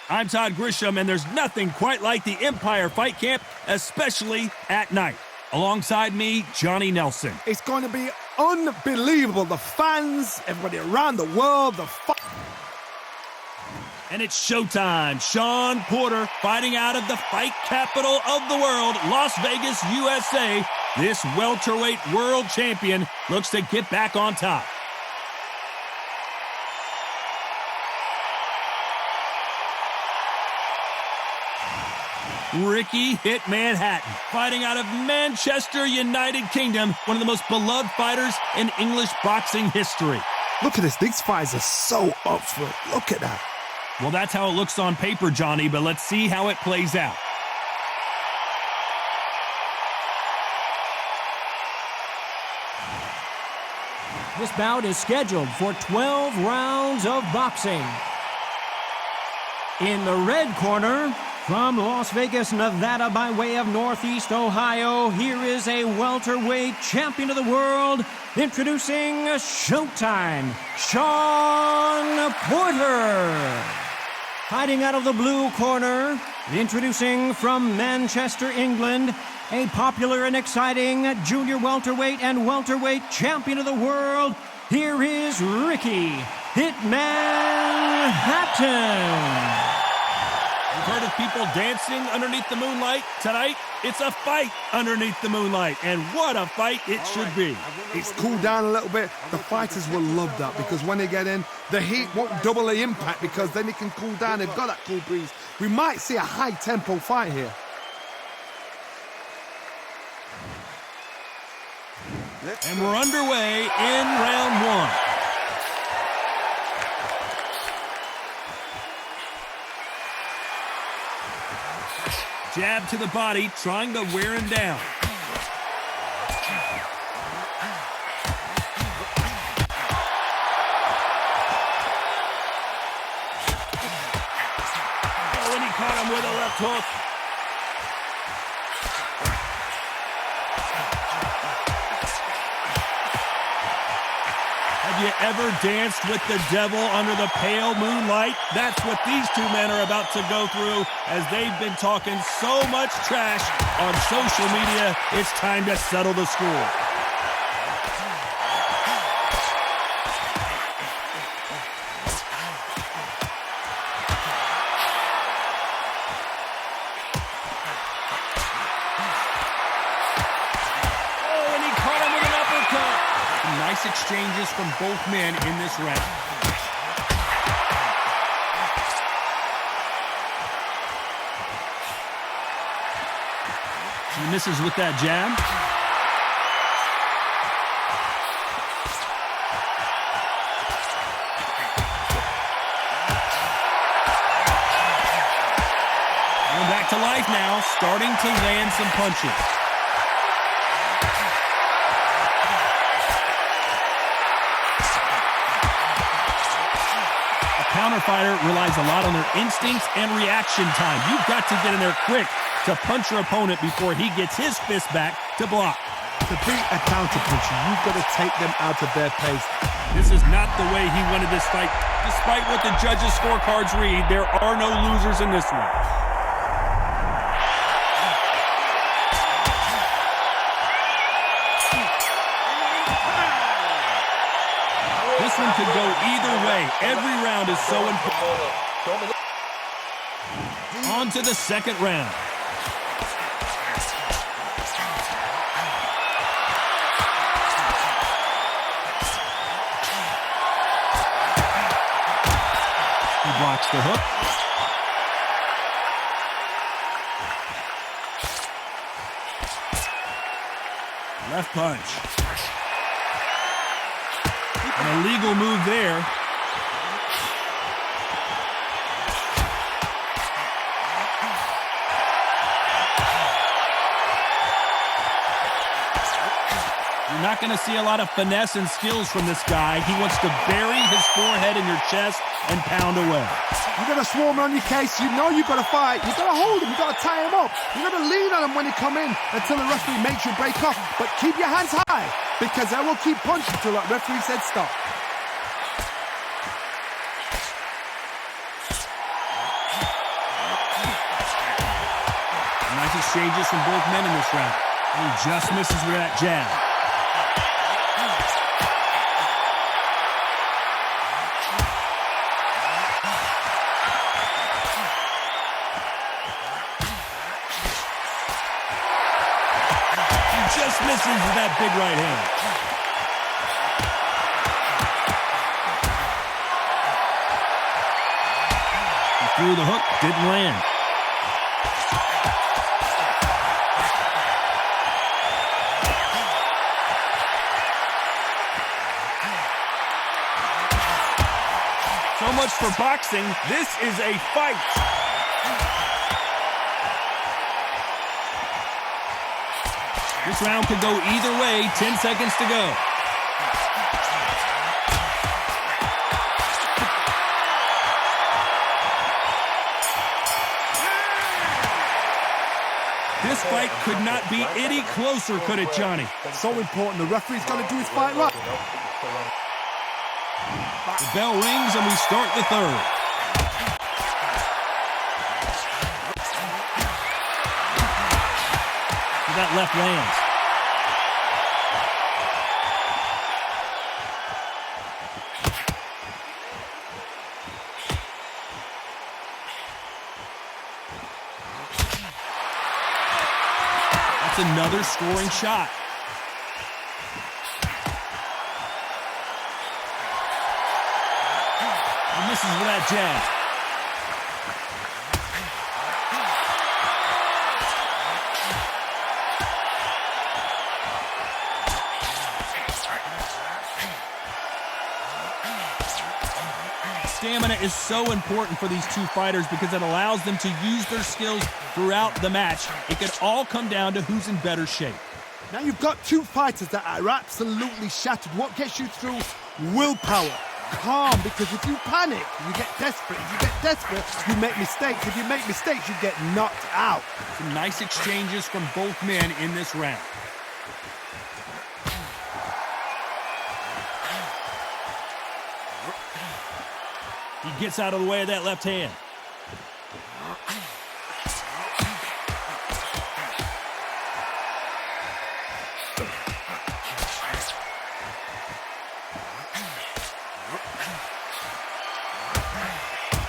I'm Todd Grisham, and there's nothing quite like the Empire Fight Camp, especially at night. Alongside me, Johnny Nelson. It's going to be unbelievable. The fans, everybody around the world, And it's showtime. Shawn Porter fighting out of the fight capital of the world, Las Vegas, USA. This welterweight world champion looks to get back on top. Ricky Hitman Hatton, fighting out of Manchester, United Kingdom, one of the most beloved fighters in English boxing history. Look at this. These fighters are so up for it. Look at that. Well, that's how it looks on paper, Johnny, but let's see how it plays out. This bout is scheduled for 12 rounds of boxing. In the red corner, from Las Vegas, Nevada, by way of Northeast Ohio, here is a welterweight champion of the world, introducing Showtime, Shawn Porter. Fighting out of the blue corner, introducing from Manchester, England, a popular and exciting junior welterweight and welterweight champion of the world, here is Ricky Hitman Hatton. You've heard of people dancing underneath the moonlight? Tonight, it's a fight underneath the moonlight, and what a fight it should be. It's cooled down a little bit. The fighters will love that because when they get in, the heat won't double the impact because then it can cool down. They've got that cool breeze. We might see a high-tempo fight here. And we're underway in round one. Jab to the body, trying to wear him down. Oh, and he caught him with a left hook. Have you ever danced with the devil under the pale moonlight? That's what these two men are about to go through as they've been talking so much trash on social media. It's time to settle the score. Nice exchanges from both men in this round. He misses with that jab. Going back to life now, starting to land some punches. Counterfighter relies a lot on their instincts and reaction time. You've got to get in there quick to punch your opponent before he gets his fist back to block. To beat a counterpuncher, you've got to take them out of their pace. This is not the way he wanted this fight. Despite what the judges' scorecards read, there are no losers in this one. This one could go either way. Every round is so important. On to the second round. He blocks the hook. Left punch. An illegal move there. You're not going to see a lot of finesse and skills from this guy. He wants to bury his forehead in your chest and pound away. You got to swarm on your case. You know you got to fight. You got to hold him. You got to tie him up. You got to lean on him when he come in until the referee makes you break off. But keep your hands high because I will keep punching until that referee said stop. Nice exchanges from both men in this round. And he just misses with that jab. He just misses with that big right hand. He threw the hook, didn't land. So much for boxing. This is a fight. This round could go either way. 10 seconds to go. This fight could not be any closer, could it, Johnny? So important. The referee's got to do his fight right. The bell rings and we start the third. That left lands. That's another scoring shot. He misses with that jab. Stamina is so important for these two fighters because it allows them to use their skills throughout the match. It could all come down to who's in better shape. Now you've got two fighters that are absolutely shattered. What gets you through? Willpower. Calm, because if you panic, you get desperate. If you get desperate, you make mistakes. If you make mistakes, you get knocked out. Some nice exchanges from both men in this round. He gets out of the way of that left hand.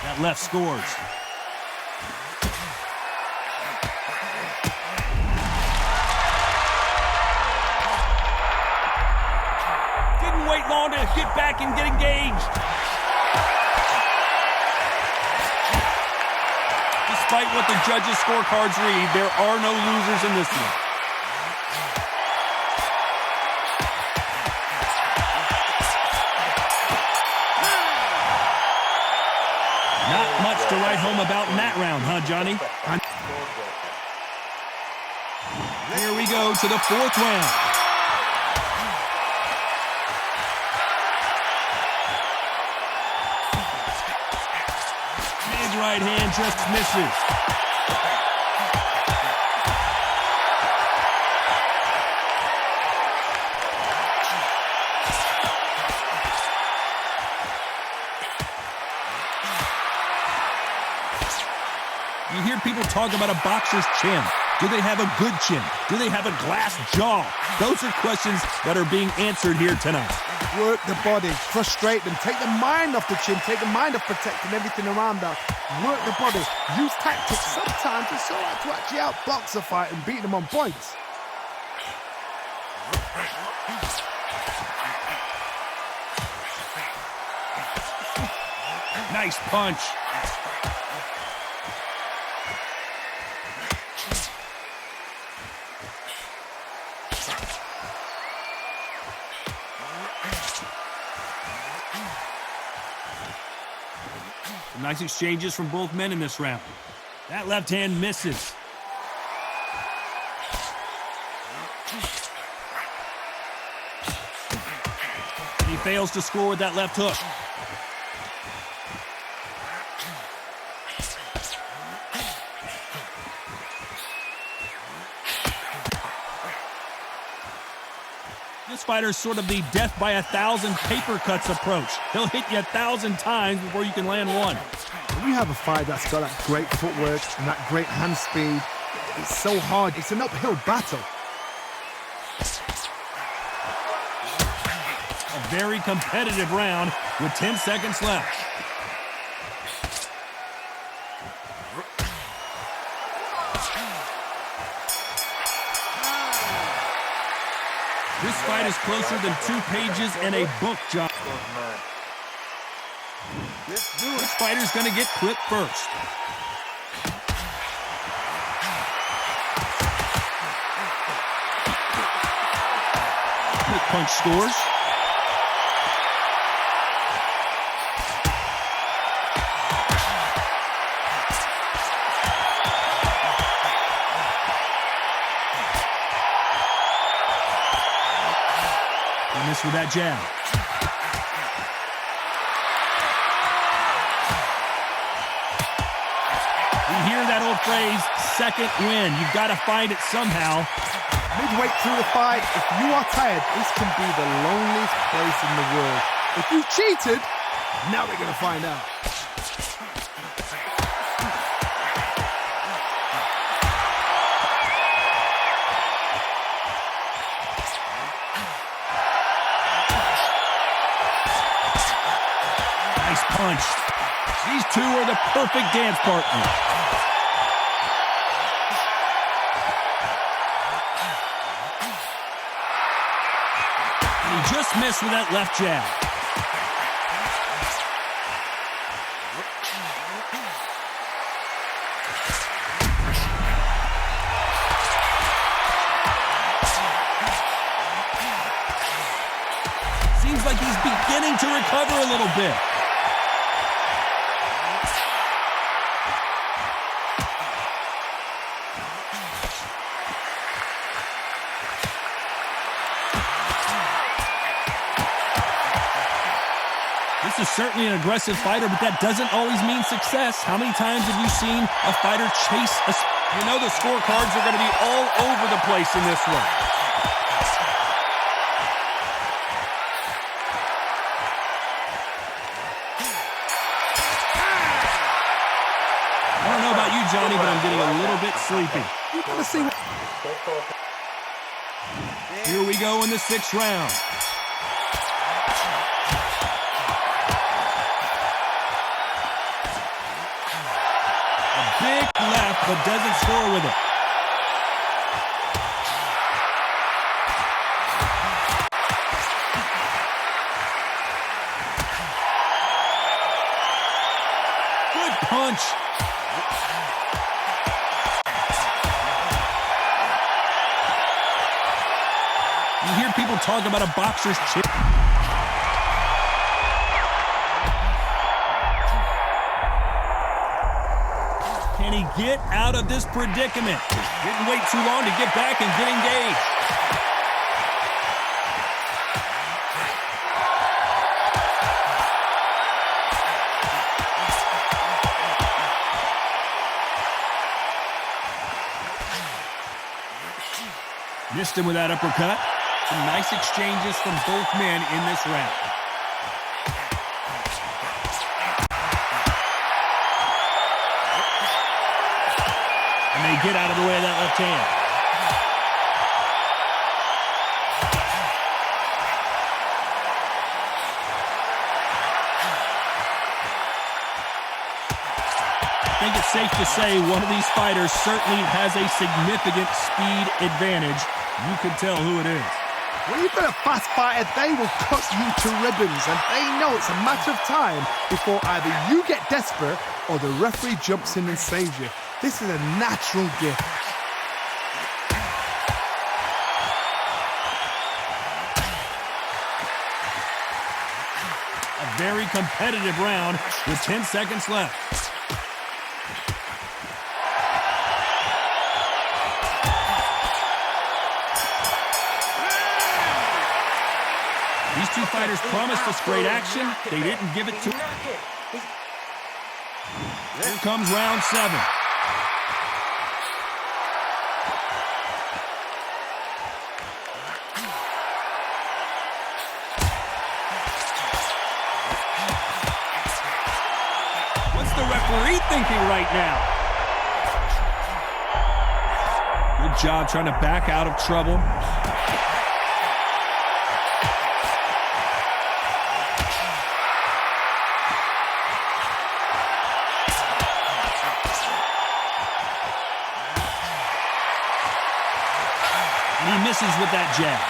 That left scores. Didn't wait long to get back and get engaged. Despite what the judges' scorecards read, there are no losers in this one. Not much to write home about in that round, huh, Johnny? Here we go to the fourth round. Big right hand just misses. You hear people talk about a boxer's chin. Do they have a good chin? Do they have a glass jaw? Those are questions that are being answered here tonight. Work the body, frustrate them, take the mind off the chin, take the mind off protecting everything around that. Work the body, use tactics. Sometimes it's all right to actually outbox a fight and beat them on points. Nice punch. Nice exchanges from both men in this round. That left hand misses. He fails to score with that left hook. This fighter is sort of the death by 1,000 paper cuts approach. He'll hit you 1,000 times before you can land one. When you have a fight that's got that great footwork and that great hand speed, It's so hard. It's an uphill battle. A very competitive round with 10 seconds left. This fight is closer than 2 pages in a book, John. Which fighter's going to get clipped first? Quick punch scores. And this with that jab. We hear that old phrase, second win. You've got to find it somehow. Midway through the fight, if you are tired, this can be the loneliest place in the world. If you cheated, now we're going to find out. Nice punch. These two are the perfect dance partners. He just missed with that left jab. Seems like he's beginning to recover a little bit. This is certainly an aggressive fighter, but that doesn't always mean success. How many times have you seen a fighter chase a... You know the scorecards are going to be all over the place in this one. I don't know about you, Johnny, but I'm getting a little bit sleepy. You gotta see what... Here we go in the 6th round. Big left, but doesn't score with it. Good punch. You hear people talk about a boxer's chin. Can he get out of this predicament? Didn't wait too long to get back and get engaged. Missed him with that uppercut. Some nice exchanges from both men in this round. And they get out of the way of that left hand. I think it's safe to say one of these fighters certainly has a significant speed advantage. You can tell who it is. When you've got a fast fighter, they will cut you to ribbons, and they know it's a matter of time before either you get desperate or the referee jumps in and saves you. This is a natural gift. A very competitive round with 10 seconds left. These two fighters promised us great action. They didn't give it to him. Here comes round 7. What's the referee thinking right now? Good job trying to back out of trouble. And he misses with that jab.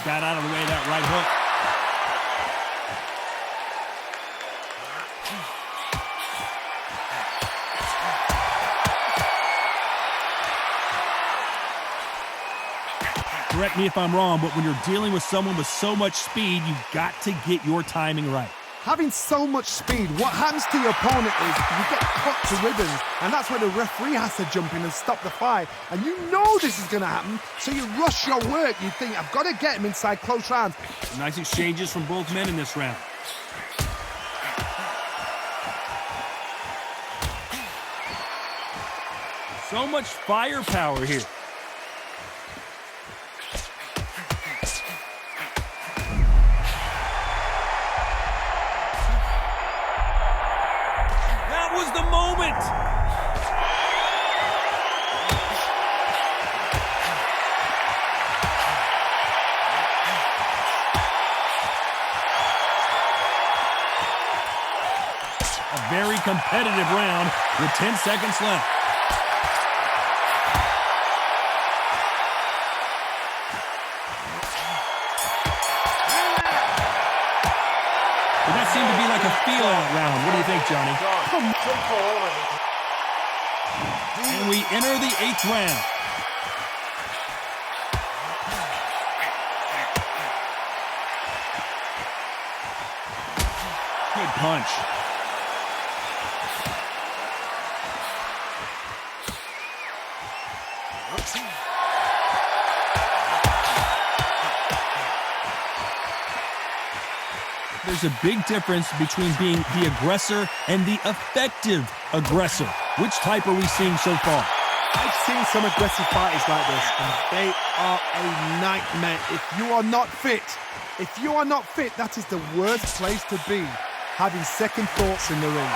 Got out of the way of that right hook. Correct me if I'm wrong, but when you're dealing with someone with so much speed, you've got to get your timing right. Having so much speed, what happens to your opponent is you get cut to ribbons, and that's where the referee has to jump in and stop the fight. And you know this is going to happen, so you rush your work. You think, I've got to get him inside close rounds. Nice exchanges from both men in this round. So much firepower here. The moment. A very competitive round with 10 seconds left. That seemed to be like a feel-out round. What do you think, Johnny? And we enter the 8th round. Good punch. There's a big difference between being the aggressor and the effective aggressor. Which type are we seeing so far? I've seen some aggressive fighters like this, and they are a nightmare. If you are not fit, that is the worst place to be, having second thoughts in the ring.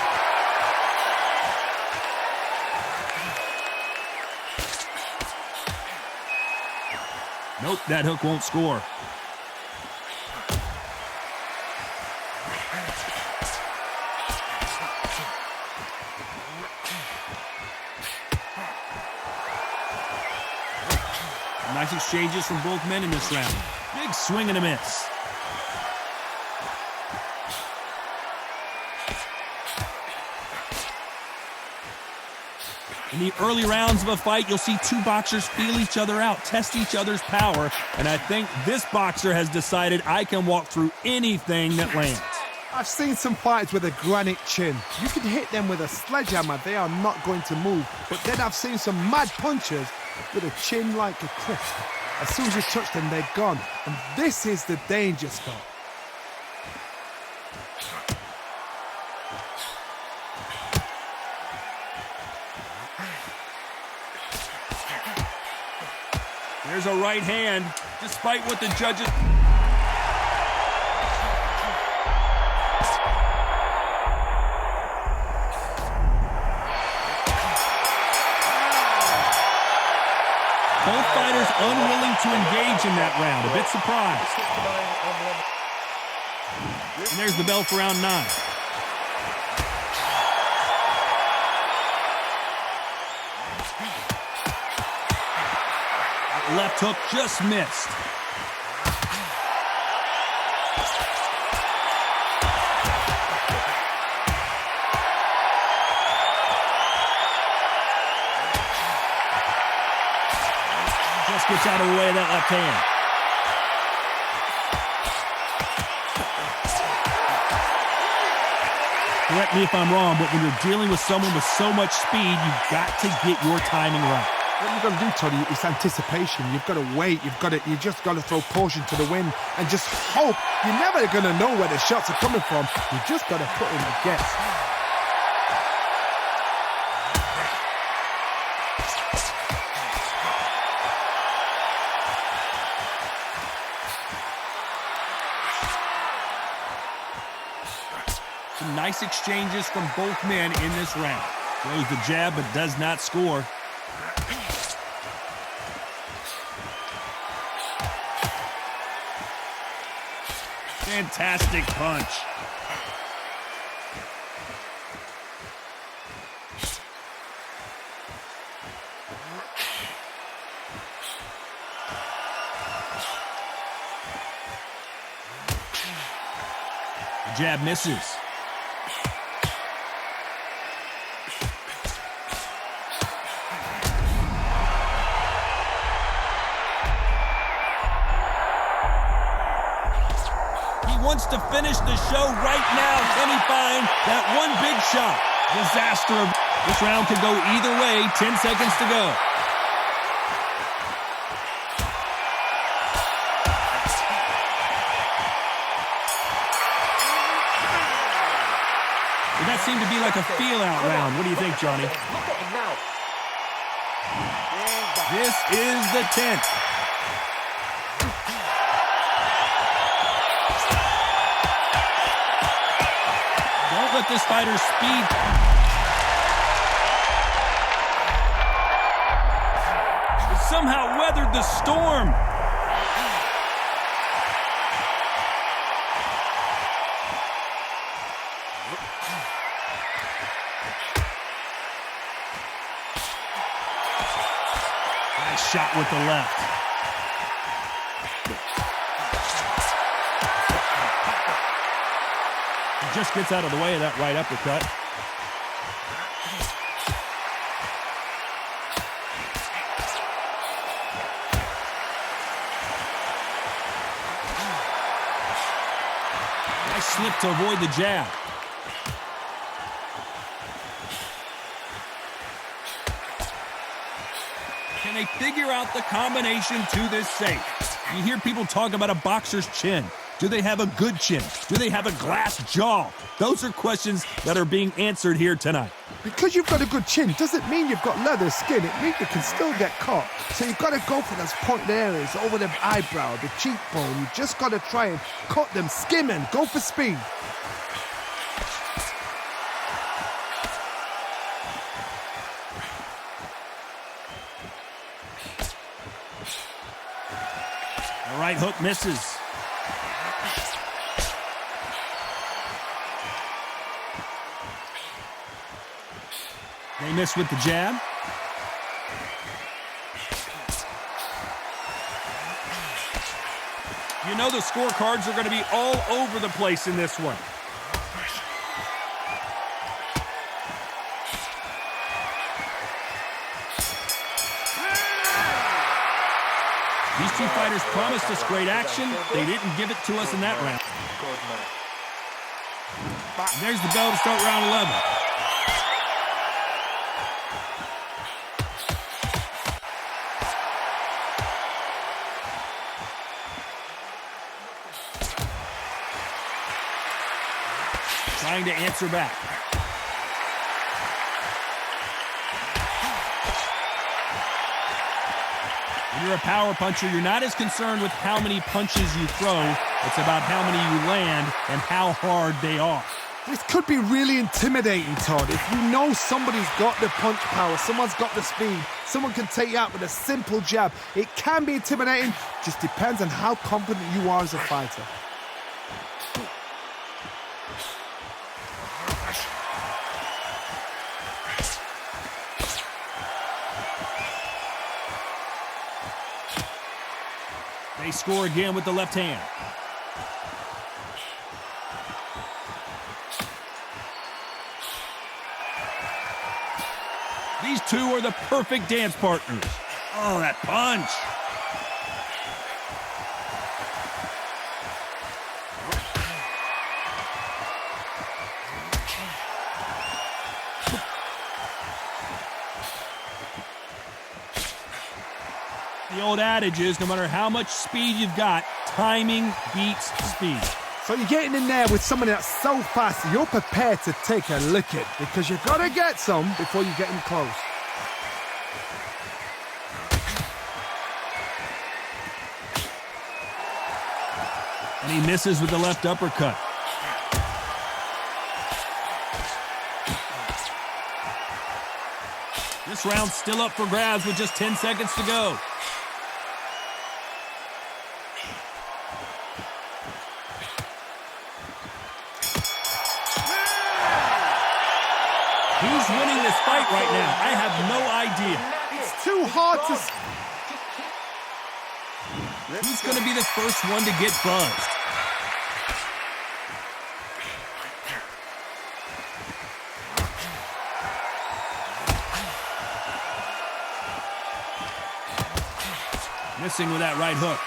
Nope, that hook won't score. Nice exchanges from both men in this round. Big swing and a miss. In the early rounds of a fight, you'll see two boxers feel each other out, test each other's power, and I think this boxer has decided I can walk through anything that lands. I've seen some fighters with a granite chin. You can hit them with a sledgehammer, they are not going to move. But then I've seen some mad punchers with a chin like a cliff. As soon as you touch them, they're gone. And this is the danger spot. There's a right hand, despite what the judges... Both fighters unwilling to engage in that round. A bit surprised. And there's the bell for round 9. Left hook just missed. Just gets out of the way of that left hand. Correct me if I'm wrong, but when you're dealing with someone with so much speed, you've got to get your timing right. What you've got to do, Tony, is anticipation. You've got to wait. You just got to throw caution to the wind and just hope. You're never going to know where the shots are coming from. You just got to put in a guess. Some nice exchanges from both men in this round. Throws the jab but does not score. Fantastic punch. The jab misses. Wants to finish the show right now. Can he find that one big shot? Disaster. This round could go either way. 10 seconds to go. Well, that seemed to be like a feel-out round. What do you think, Johnny? This is the 10th. Let this fighter's speed. It somehow weathered the storm. Nice shot with the left. Just gets out of the way of that right uppercut. Nice slip to avoid the jab. Can they figure out the combination to this safe? You hear people talk about a boxer's chin. Do they have a good chin? Do they have a glass jaw? Those are questions that are being answered here tonight. Because you've got a good chin doesn't mean you've got leather skin. It means you can still get caught. So you've got to go for those pointed areas over the eyebrow, the cheekbone. You just got to try and cut them, skim and go for speed. The right hook misses. They miss with the jab. You know the scorecards are going to be all over the place in this one. These two fighters promised us great action. They didn't give it to us in that round. There's the bell to start round 11. Trying to answer back. When you're a power puncher, you're not as concerned with how many punches you throw. It's about how many you land and how hard they are. This could be really intimidating, Todd. If you know somebody's got the punch power, someone's got the speed, someone can take you out with a simple jab. It can be intimidating, just depends on how confident you are as a fighter. They score again with the left hand. These two are the perfect dance partners. Oh, that punch. The old adage is, no matter how much speed you've got, timing beats speed. So you're getting in there with somebody that's so fast, you're prepared to take a licking because you've got to get some before you get in close. And he misses with the left uppercut. This round's still up for grabs with just 10 seconds to go. Who's winning this fight right now? I have no idea. It's too hard to... Who's going to be the first one to get buzzed? Missing with that right hook.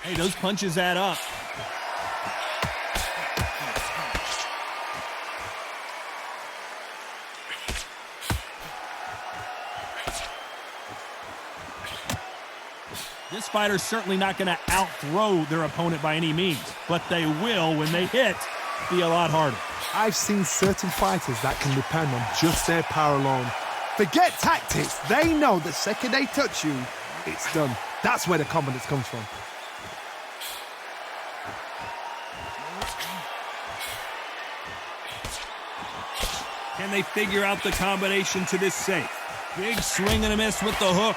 Hey, those punches add up. This fighter's certainly not going to out-throw their opponent by any means, but they will, when they hit, be a lot harder. I've seen certain fighters that can depend on just their power alone. Forget tactics. They know the second they touch you, it's done. That's where the confidence comes from. Can they figure out the combination to this safe? Big swing and a miss with the hook.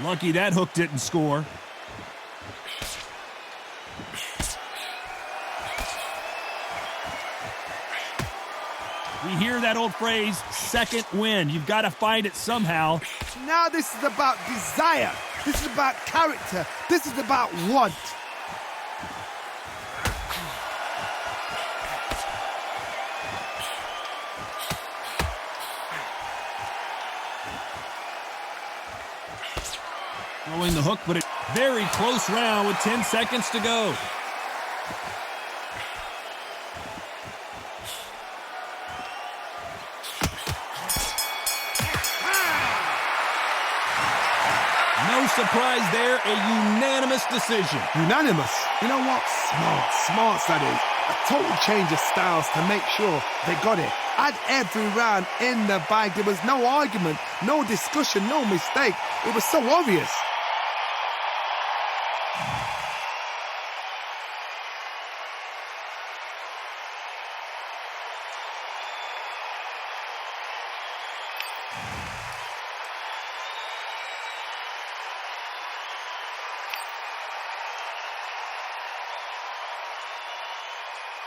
Lucky that hook didn't score. We hear that old phrase, second wind. You've got to find it somehow. Now this is about desire. This is about character. This is about want. Throwing the hook, but a very close round with 10 seconds to go. No surprise there, a unanimous decision. Unanimous? You know what? Smart that is. A total change of styles to make sure they got it. At every round in the bag, there was no argument, no discussion, no mistake. It was so obvious.